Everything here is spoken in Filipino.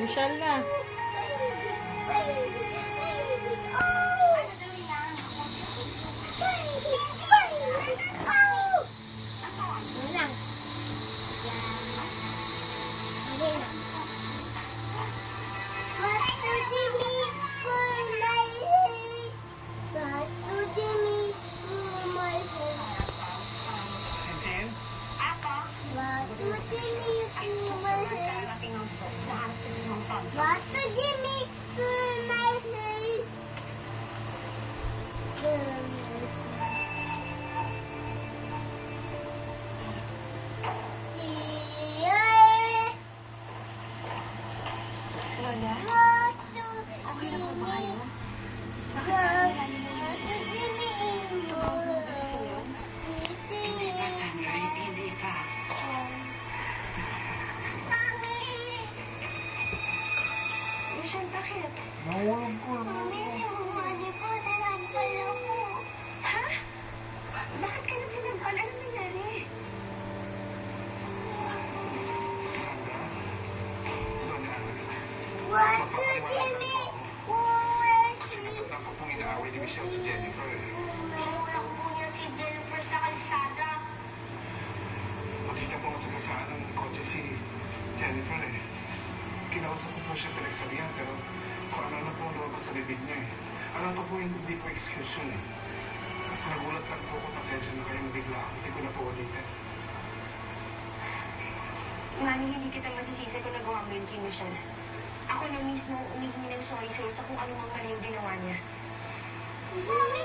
Social na. What did you make for my head? Lola? What Okay na po ba kayo? Bakit did you make Hindi pa, Sunrise. Hindi pa. Michelle, bakit? Nahulog ko. Mami, umali po, nanampal ako. Ha? Bakit ka nang sinampal? Ano nangyari? What did you make for Ako pong inaaway ni Michelle si Jennifer. Pinulak po niya si Jennifer sa kalsada. Makita po sa kasaan ng kotse si Jennifer eh. Kinausap ko po siya pinagsabihan pero kung ano na po lumabas sa bibig niya eh. Alam ko po hindi ko excuse yun eh. Nagulat lang po ko, pasensya na kayong bigla. Hindi ko na po ulitin. Mami, hindi kita masisisi kung nagawa mo yun kay Michelle. Ako na mismo umihingi ng sorry sa'yo sa kung ano mang mali yung ginawa niya. Mami,